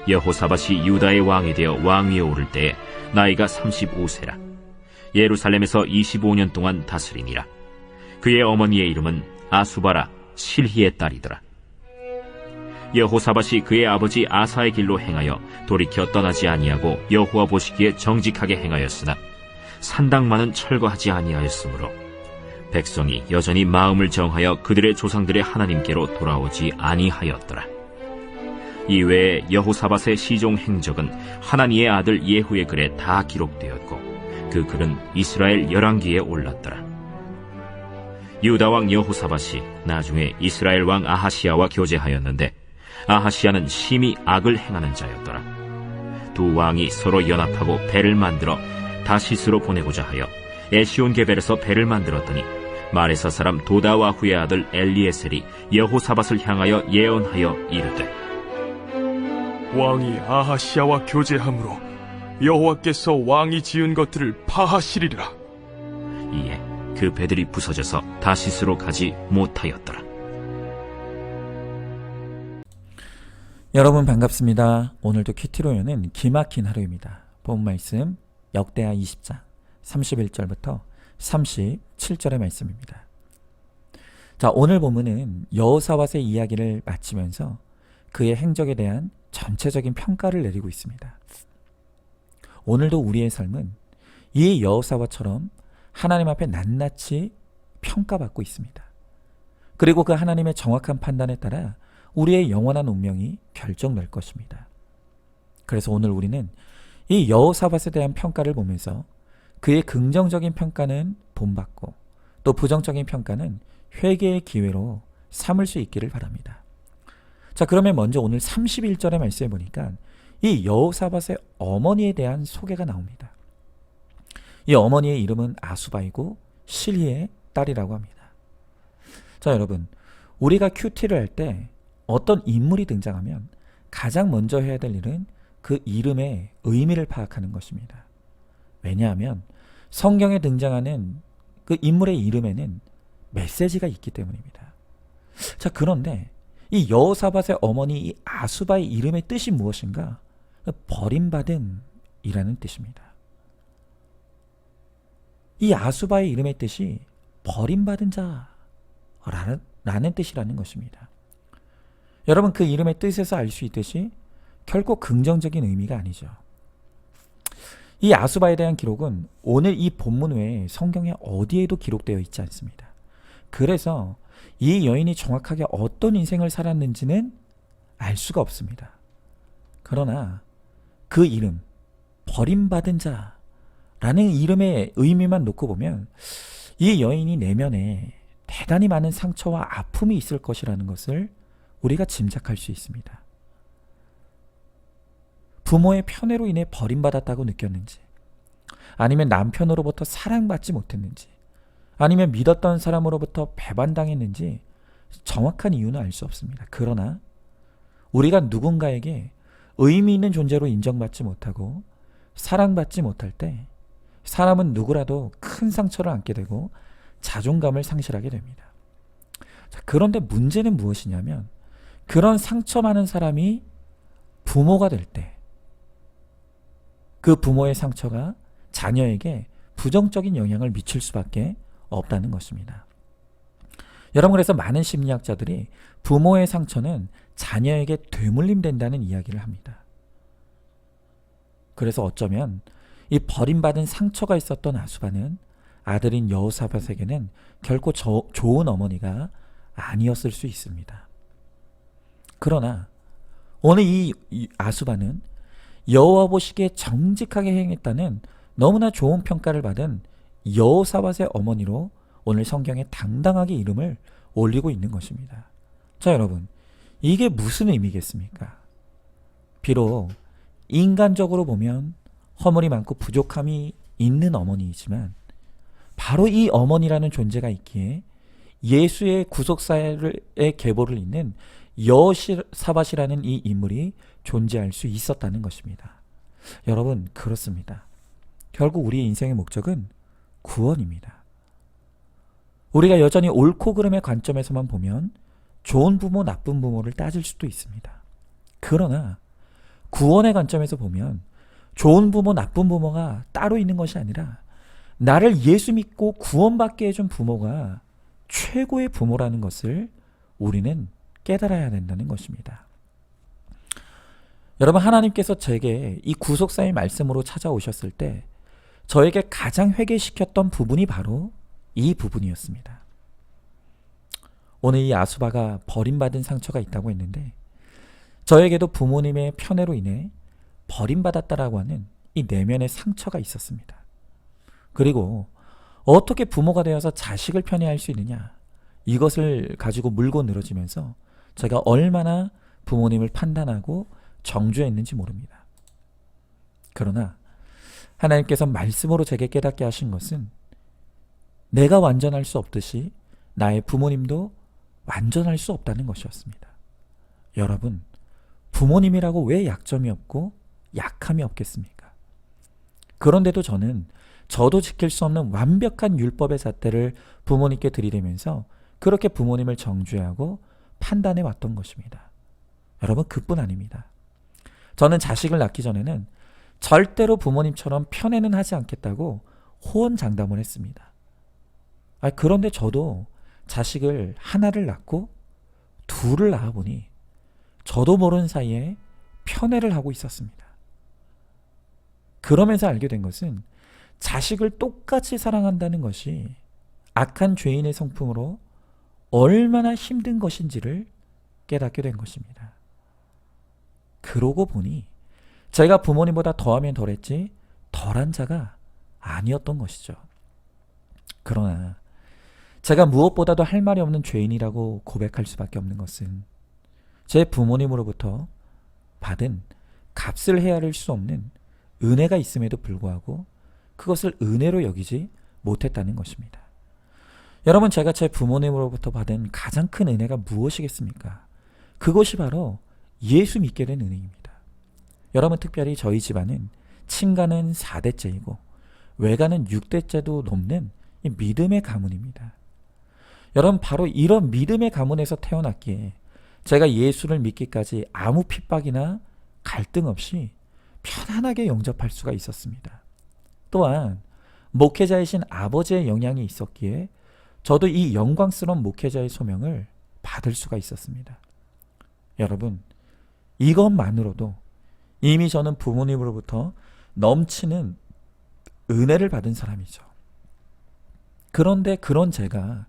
여호사밧이 유다의 왕이 되어 왕위에 오를 때에 나이가 35세라. 예루살렘에서 25년 동안 다스리니라. 그의 어머니의 이름은 아수바라 실히의 딸이더라. 여호사밧이 그의 아버지 아사의 길로 행하여 돌이켜 떠나지 아니하고 여호와 보시기에 정직하게 행하였으나 산당만은 철거하지 아니하였으므로 백성이 여전히 마음을 정하여 그들의 조상들의 하나님께로 돌아오지 아니하였더라. 이외에 여호사밧의 시종 행적은 하나니의 아들 예후의 글에 다 기록되었고 그 글은 이스라엘 열왕기에 올랐더라. 유다 왕 여호사밧이 나중에 이스라엘 왕 아하시야와 교제하였는데 아하시야는 심히 악을 행하는 자였더라. 두 왕이 서로 연합하고 배를 만들어 다시스로 보내고자 하여 에시온게벨에서 배를 만들었더니 마레사 사람 도다와후의 아들 엘리에셀이 여호사밧을 향하여 예언하여 이르되 왕이 아하시야와 교제함으로 여호와께서 왕이 지은 것들을 파하시리라. 이에 그 배들이 부서져서 다시스로 가지 못하였더라. 여러분 반갑습니다. 오늘도 큐티로요는 기막힌 하루입니다. 본 말씀 역대하 20장 31절부터 37절의 말씀입니다. 자, 오늘 본문은 여호사밧의 이야기를 마치면서 그의 행적에 대한 전체적인 평가를 내리고 있습니다. 오늘도 우리의 삶은 이 여호사밧처럼 하나님 앞에 낱낱이 평가받고 있습니다. 그리고 그 하나님의 정확한 판단에 따라 우리의 영원한 운명이 결정될 것입니다. 그래서 오늘 우리는 이 여호사밧에 대한 평가를 보면서 그의 긍정적인 평가는 본받고 또 부정적인 평가는 회개의 기회로 삼을 수 있기를 바랍니다. 자, 그러면 먼저 오늘 31절의 말씀에 보니까 이 여호사밧의 어머니에 대한 소개가 나옵니다. 이 어머니의 이름은 아수바이고 실히의 딸이라고 합니다. 자, 여러분, 우리가 큐티를 할 때 어떤 인물이 등장하면 가장 먼저 해야 될 일은 그 이름의 의미를 파악하는 것입니다. 왜냐하면 성경에 등장하는 그 인물의 이름에는 메시지가 있기 때문입니다. 자, 그런데 이 여호사밧의 어머니 이 아수바의 이름의 뜻이 무엇인가? 버림받은 이라는 뜻입니다. 이 아수바의 이름의 뜻이 버림받은 자라는 뜻이라는 것입니다. 여러분, 그 이름의 뜻에서 알 수 있듯이 결코 긍정적인 의미가 아니죠. 이 아수바에 대한 기록은 오늘 이 본문 외에 성경에 어디에도 기록되어 있지 않습니다. 그래서 이 여인이 정확하게 어떤 인생을 살았는지는 알 수가 없습니다. 그러나 그 이름, 버림받은 자라는 이름의 의미만 놓고 보면 이 여인이 내면에 대단히 많은 상처와 아픔이 있을 것이라는 것을 우리가 짐작할 수 있습니다. 부모의 편애로 인해 버림받았다고 느꼈는지, 아니면 남편으로부터 사랑받지 못했는지, 아니면 믿었던 사람으로부터 배반당했는지 정확한 이유는 알 수 없습니다. 그러나 우리가 누군가에게 의미 있는 존재로 인정받지 못하고 사랑받지 못할 때 사람은 누구라도 큰 상처를 안게 되고 자존감을 상실하게 됩니다. 자, 그런데 문제는 무엇이냐면 그런 상처 많은 사람이 부모가 될 때 그 부모의 상처가 자녀에게 부정적인 영향을 미칠 수밖에 없다는 것입니다. 여러분, 그래서 많은 심리학자들이 부모의 상처는 자녀에게 되물림된다는 이야기를 합니다. 그래서 어쩌면 이 버림받은 상처가 있었던 아수바는 아들인 여호사밧에게는 결코 좋은 어머니가 아니었을 수 있습니다. 그러나 오늘 이 아수바는 여호와 보시기에 정직하게 행했다는 너무나 좋은 평가를 받은 여호사밧의 어머니로 오늘 성경에 당당하게 이름을 올리고 있는 것입니다. 자, 여러분, 이게 무슨 의미겠습니까? 비록 인간적으로 보면 허물이 많고 부족함이 있는 어머니이지만 바로 이 어머니라는 존재가 있기에 예수의 구속사의 계보를 잇는 여호사밧이라는 이 인물이 존재할 수 있었다는 것입니다. 여러분, 그렇습니다. 결국 우리의 인생의 목적은 구원입니다. 우리가 여전히 옳고 그름의 관점에서만 보면 좋은 부모, 나쁜 부모를 따질 수도 있습니다. 그러나 구원의 관점에서 보면 좋은 부모, 나쁜 부모가 따로 있는 것이 아니라 나를 예수 믿고 구원받게 해준 부모가 최고의 부모라는 것을 우리는 깨달아야 된다는 것입니다. 여러분, 하나님께서 제게 이 구속사의 말씀으로 찾아오셨을 때 저에게 가장 회개시켰던 부분이 바로 이 부분이었습니다. 오늘 이 아수바가 버림받은 상처가 있다고 했는데 저에게도 부모님의 편애로 인해 버림받았다라고 하는 이 내면의 상처가 있었습니다. 그리고 어떻게 부모가 되어서 자식을 편애할 수 있느냐, 이것을 가지고 물고 늘어지면서 제가 얼마나 부모님을 판단하고 정죄했는지 모릅니다. 그러나 하나님께서 말씀으로 제게 깨닫게 하신 것은 내가 완전할 수 없듯이 나의 부모님도 완전할 수 없다는 것이었습니다. 여러분, 부모님이라고 왜 약점이 없고 약함이 없겠습니까? 그런데도 저도 지킬 수 없는 완벽한 율법의 잣대를 부모님께 들이대면서 그렇게 부모님을 정죄하고 판단해 왔던 것입니다. 여러분, 그뿐 아닙니다. 저는 자식을 낳기 전에는 절대로 부모님처럼 편애는 하지 않겠다고 호언장담을 했습니다. 그런데 저도 자식을 하나를 낳고 둘을 낳아보니 저도 모르는 사이에 편애를 하고 있었습니다. 그러면서 알게 된 것은 자식을 똑같이 사랑한다는 것이 악한 죄인의 성품으로 얼마나 힘든 것인지를 깨닫게 된 것입니다. 그러고 보니 제가 부모님보다 더하면 덜했지 덜한 자가 아니었던 것이죠. 그러나 제가 무엇보다도 할 말이 없는 죄인이라고 고백할 수밖에 없는 것은 제 부모님으로부터 받은 값을 헤아릴 수 없는 은혜가 있음에도 불구하고 그것을 은혜로 여기지 못했다는 것입니다. 여러분, 제가 제 부모님으로부터 받은 가장 큰 은혜가 무엇이겠습니까? 그것이 바로 예수 믿게 된 은혜입니다. 여러분, 특별히 저희 집안은 친가는 4대째이고 외가는 6대째도 넘는 이 믿음의 가문입니다. 여러분, 바로 이런 믿음의 가문에서 태어났기에 제가 예수를 믿기까지 아무 핍박이나 갈등 없이 편안하게 영접할 수가 있었습니다. 또한 목회자이신 아버지의 영향이 있었기에 저도 이 영광스러운 목회자의 소명을 받을 수가 있었습니다. 여러분, 이것만으로도 이미 저는 부모님으로부터 넘치는 은혜를 받은 사람이죠. 그런데 그런 제가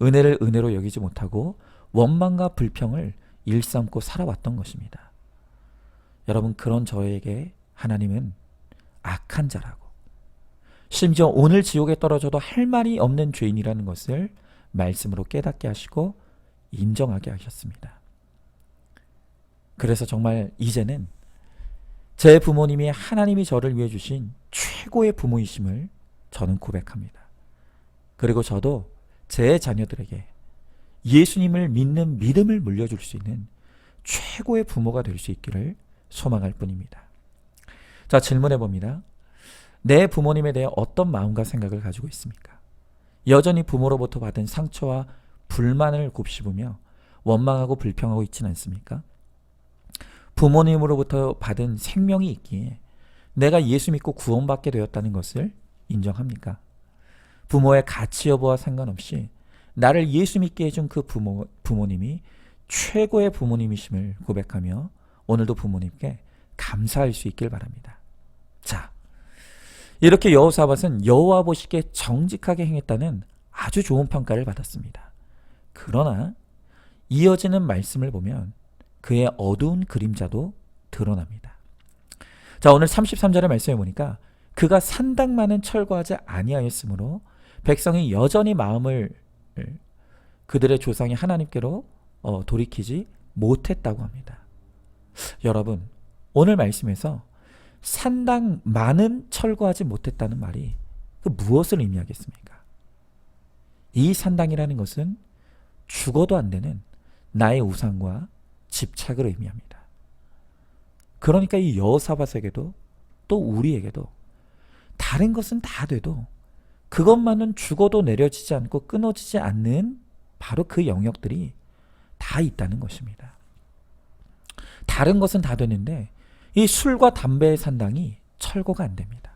은혜를 은혜로 여기지 못하고 원망과 불평을 일삼고 살아왔던 것입니다. 여러분, 그런 저에게 하나님은 악한 자라고, 심지어 오늘 지옥에 떨어져도 할 말이 없는 죄인이라는 것을 말씀으로 깨닫게 하시고 인정하게 하셨습니다. 그래서 정말 이제는 제 부모님이 하나님이 저를 위해 주신 최고의 부모이심을 저는 고백합니다. 그리고 저도 제 자녀들에게 예수님을 믿는 믿음을 물려줄 수 있는 최고의 부모가 될 수 있기를 소망할 뿐입니다. 자, 질문해 봅니다. 내 부모님에 대해 어떤 마음과 생각을 가지고 있습니까? 여전히 부모로부터 받은 상처와 불만을 곱씹으며 원망하고 불평하고 있지는 않습니까? 부모님으로부터 받은 생명이 있기에 내가 예수 믿고 구원받게 되었다는 것을 인정합니까? 부모의 가치 여부와 상관없이 나를 예수 믿게 해준 그 부모님이 최고의 부모님이심을 고백하며 오늘도 부모님께 감사할 수 있길 바랍니다. 자, 이렇게 여호사밧은 여호와 보시기에 정직하게 행했다는 아주 좋은 평가를 받았습니다. 그러나 이어지는 말씀을 보면 그의 어두운 그림자도 드러납니다. 자, 오늘 33절의 말씀에 보니까 그가 산당만은 철거하지 아니하였으므로 백성이 여전히 마음을 그들의 조상이 하나님께로 돌이키지 못했다고 합니다. 여러분, 오늘 말씀에서 산당만은 철거하지 못했다는 말이 그 무엇을 의미하겠습니까? 이 산당이라는 것은 죽어도 안 되는 나의 우상과 집착을 의미합니다. 그러니까 이 여호사밧에게도 또 우리에게도 다른 것은 다 돼도 그것만은 죽어도 내려지지 않고 끊어지지 않는 바로 그 영역들이 다 있다는 것입니다. 다른 것은 다 되는데 이 술과 담배의 산당이 철거가 안 됩니다.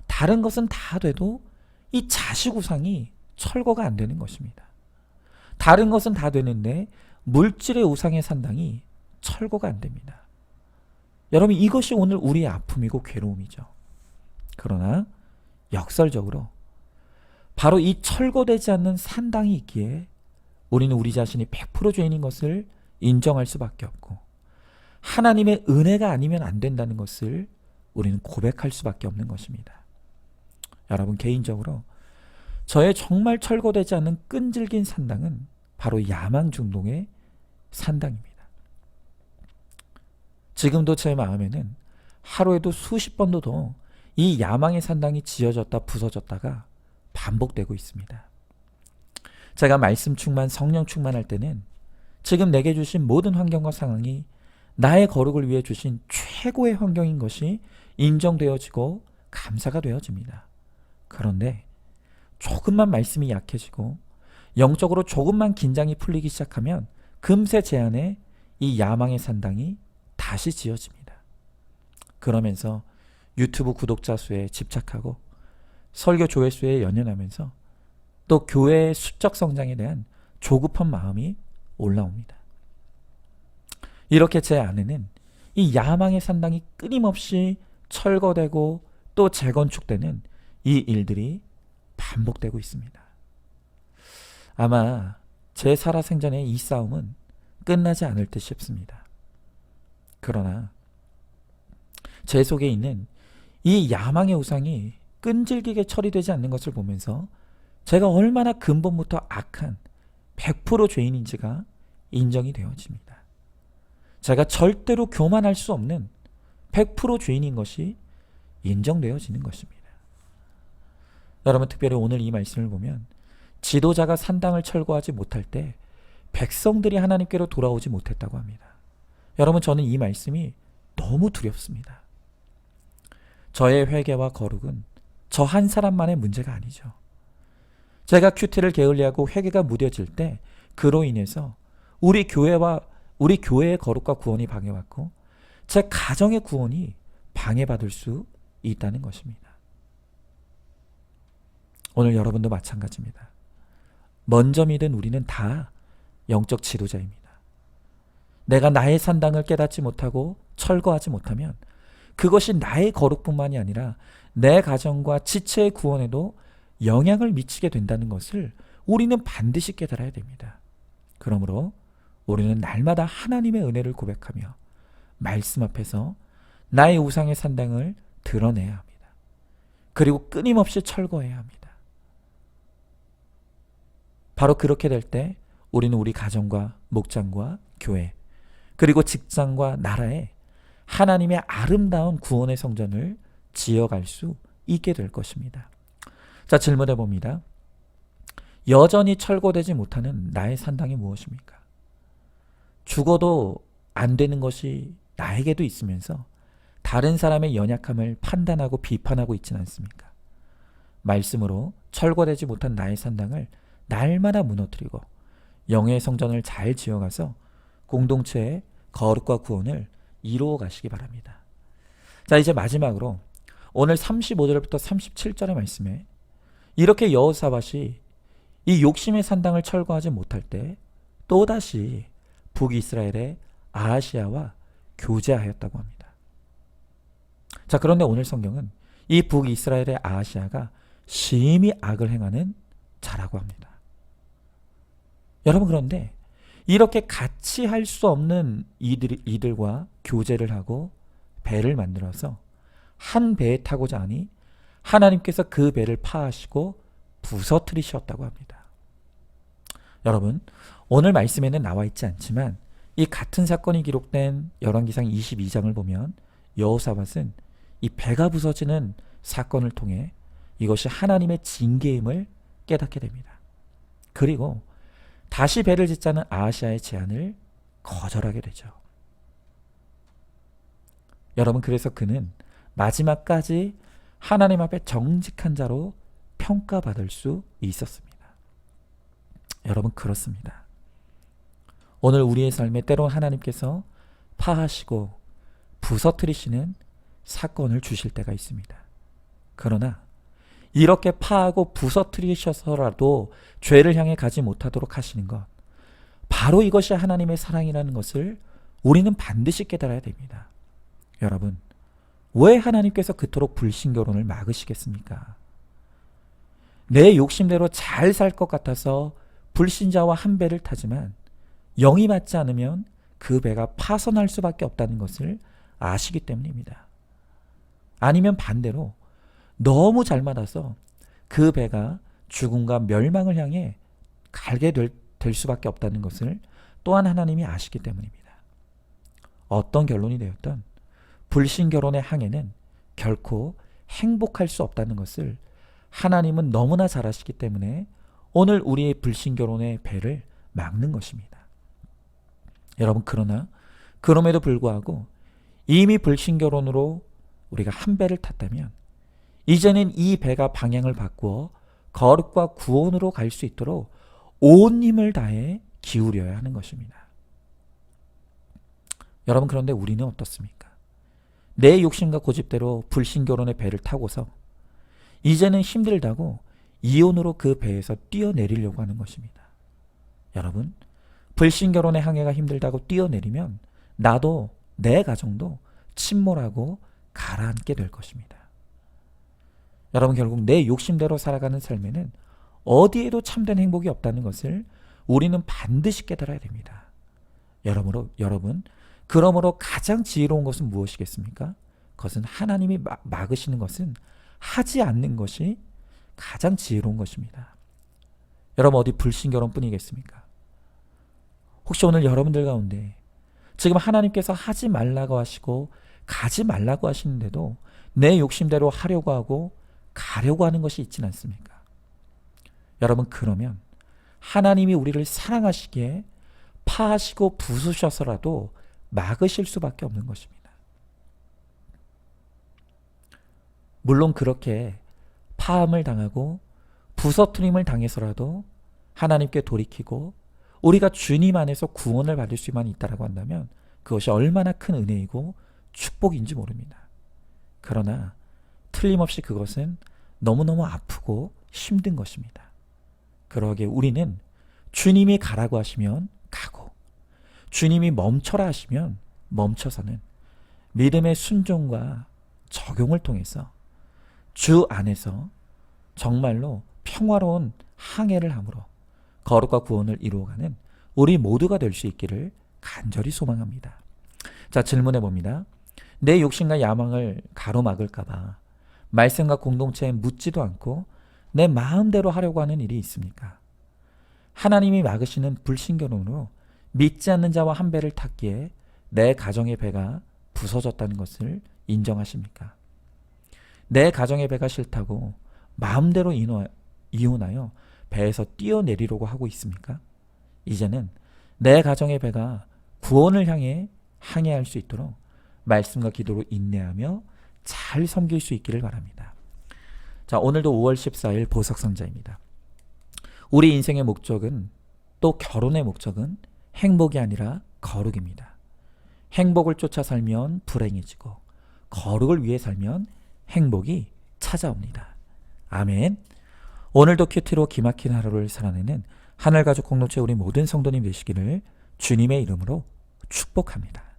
다른 것은 다 돼도 이 자식 우상이 철거가 안 되는 것입니다. 다른 것은 다 되는데 물질의 우상의 산당이 철거가 안 됩니다. 여러분, 이것이 오늘 우리의 아픔이고 괴로움이죠. 그러나 역설적으로 바로 이 철거되지 않는 산당이 있기에 우리는 우리 자신이 100% 죄인인 것을 인정할 수밖에 없고, 하나님의 은혜가 아니면 안 된다는 것을 우리는 고백할 수밖에 없는 것입니다. 여러분, 개인적으로 저의 정말 철거되지 않는 끈질긴 산당은 바로 야망 중독의 산당입니다. 지금도 제 마음에는 하루에도 수십 번도 더 이 야망의 산당이 지어졌다 부서졌다가 반복되고 있습니다. 제가 말씀 충만, 성령 충만할 때는 지금 내게 주신 모든 환경과 상황이 나의 거룩을 위해 주신 최고의 환경인 것이 인정되어지고 감사가 되어집니다. 그런데 조금만 말씀이 약해지고 영적으로 조금만 긴장이 풀리기 시작하면 금세 제 안에 이 야망의 산당이 다시 지어집니다. 그러면서 유튜브 구독자 수에 집착하고 설교 조회수에 연연하면서 또 교회의 수적 성장에 대한 조급한 마음이 올라옵니다. 이렇게 제 안에는 이 야망의 산당이 끊임없이 철거되고 또 재건축되는 이 일들이 반복되고 있습니다. 아마 제 살아생전의 이 싸움은 끝나지 않을 듯 싶습니다. 그러나 제 속에 있는 이 야망의 우상이 끈질기게 처리되지 않는 것을 보면서 제가 얼마나 근본부터 악한 100% 죄인인지가 인정이 되어집니다. 제가 절대로 교만할 수 없는 100% 죄인인 것이 인정되어지는 것입니다. 여러분, 특별히 오늘 이 말씀을 보면 지도자가 산당을 철거하지 못할 때 백성들이 하나님께로 돌아오지 못했다고 합니다. 여러분, 저는 이 말씀이 너무 두렵습니다. 저의 회개와 거룩은 저 한 사람만의 문제가 아니죠. 제가 큐티를 게을리하고 회개가 무뎌질 때 그로 인해서 우리 교회의 거룩과 구원이 방해받고 제 가정의 구원이 방해받을 수 있다는 것입니다. 오늘 여러분도 마찬가지입니다. 먼저 믿은 우리는 다 영적 지도자입니다. 내가 나의 산당을 깨닫지 못하고 철거하지 못하면 그것이 나의 거룩뿐만이 아니라 내 가정과 지체의 구원에도 영향을 미치게 된다는 것을 우리는 반드시 깨달아야 됩니다. 그러므로 우리는 날마다 하나님의 은혜를 고백하며 말씀 앞에서 나의 우상의 산당을 드러내야 합니다. 그리고 끊임없이 철거해야 합니다. 바로 그렇게 될 때 우리는 우리 가정과 목장과 교회 그리고 직장과 나라에 하나님의 아름다운 구원의 성전을 지어갈 수 있게 될 것입니다. 자, 질문해 봅니다. 여전히 철거되지 못하는 나의 산당이 무엇입니까? 죽어도 안 되는 것이 나에게도 있으면서 다른 사람의 연약함을 판단하고 비판하고 있지는 않습니까? 말씀으로 철거되지 못한 나의 산당을 날마다 무너뜨리고 영의 성전을 잘 지어가서 공동체의 거룩과 구원을 이루어 가시기 바랍니다. 자, 이제 마지막으로 오늘 35절부터 37절의 말씀에 이렇게 여호사밧이 이 욕심의 산당을 철거하지 못할 때 또다시 북이스라엘의 아하시야와 교제하였다고 합니다. 자, 그런데 오늘 성경은 이 북이스라엘의 아하시야가 심히 악을 행하는 자라고 합니다. 여러분, 그런데 이렇게 같이 할 수 없는 이들과 교제를 하고 배를 만들어서 한 배에 타고자 하니 하나님께서 그 배를 파하시고 부서뜨리셨다고 합니다. 여러분, 오늘 말씀에는 나와 있지 않지만 이 같은 사건이 기록된 열왕기상 22장을 보면 여호사밧은 이 배가 부서지는 사건을 통해 이것이 하나님의 징계임을 깨닫게 됩니다. 그리고 다시 배를 짓자는 아하시야의 제안을 거절하게 되죠. 여러분, 그래서 그는 마지막까지 하나님 앞에 정직한 자로 평가받을 수 있었습니다. 여러분, 그렇습니다. 오늘 우리의 삶에 때론 하나님께서 파하시고 부서뜨리시는 사건을 주실 때가 있습니다. 그러나 이렇게 파하고 부서뜨리셔서라도 죄를 향해 가지 못하도록 하시는 것, 바로 이것이 하나님의 사랑이라는 것을 우리는 반드시 깨달아야 됩니다. 여러분, 왜 하나님께서 그토록 불신결혼을 막으시겠습니까? 내 욕심대로 잘 살 것 같아서 불신자와 한 배를 타지만 영이 맞지 않으면 그 배가 파선할 수밖에 없다는 것을 아시기 때문입니다. 아니면 반대로 너무 잘 맞아서 그 배가 죽음과 멸망을 향해 갈게 될 수밖에 없다는 것을 또한 하나님이 아시기 때문입니다. 어떤 결론이 되었던 불신결혼의 항해는 결코 행복할 수 없다는 것을 하나님은 너무나 잘 아시기 때문에 오늘 우리의 불신결혼의 배를 막는 것입니다. 여러분, 그러나 그럼에도 불구하고 이미 불신결혼으로 우리가 한 배를 탔다면 이제는 이 배가 방향을 바꾸어 거룩과 구원으로 갈 수 있도록 온 힘을 다해 기울여야 하는 것입니다. 여러분, 그런데 우리는 어떻습니까? 내 욕심과 고집대로 불신결혼의 배를 타고서 이제는 힘들다고 이혼으로 그 배에서 뛰어내리려고 하는 것입니다. 여러분, 불신결혼의 항해가 힘들다고 뛰어내리면 나도 내 가정도 침몰하고 가라앉게 될 것입니다. 여러분, 결국 내 욕심대로 살아가는 삶에는 어디에도 참된 행복이 없다는 것을 우리는 반드시 깨달아야 됩니다. 여러분, 그러므로 가장 지혜로운 것은 무엇이겠습니까? 그것은 하나님이 막으시는 것은 하지 않는 것이 가장 지혜로운 것입니다. 여러분, 어디 불신결혼뿐이겠습니까? 혹시 오늘 여러분들 가운데 지금 하나님께서 하지 말라고 하시고 가지 말라고 하시는데도 내 욕심대로 하려고 하고 가려고 하는 것이 있지는 않습니까? 여러분, 그러면 하나님이 우리를 사랑하시기에 파하시고 부수셔서라도 막으실 수밖에 없는 것입니다. 물론 그렇게 파함을 당하고 부서뜨림을 당해서라도 하나님께 돌이키고 우리가 주님 안에서 구원을 받을 수만 있다라고 한다면 그것이 얼마나 큰 은혜이고 축복인지 모릅니다. 그러나 틀림없이 그것은 너무너무 아프고 힘든 것입니다. 그러기에 우리는 주님이 가라고 하시면 가고 주님이 멈춰라 하시면 멈춰서는 믿음의 순종과 적용을 통해서 주 안에서 정말로 평화로운 항해를 함으로 거룩과 구원을 이루어가는 우리 모두가 될 수 있기를 간절히 소망합니다. 자, 질문해 봅니다. 내 욕심과 야망을 가로막을까 봐 말씀과 공동체에 묻지도 않고 내 마음대로 하려고 하는 일이 있습니까? 하나님이 막으시는 불신결혼으로 믿지 않는 자와 한 배를 탔기에 내 가정의 배가 부서졌다는 것을 인정하십니까? 내 가정의 배가 싫다고 마음대로 이혼하여 배에서 뛰어내리려고 하고 있습니까? 이제는 내 가정의 배가 구원을 향해 항해할 수 있도록 말씀과 기도로 인내하며 잘 섬길 수 있기를 바랍니다. 자, 오늘도 5월 14일 보석성자입니다. 우리 인생의 목적은, 또 결혼의 목적은 행복이 아니라 거룩입니다. 행복을 쫓아 살면 불행해지고 거룩을 위해 살면 행복이 찾아옵니다. 아멘. 오늘도 큐티로 기막힌 하루를 살아내는 하늘가족 공동체 우리 모든 성도님 되시기를 주님의 이름으로 축복합니다.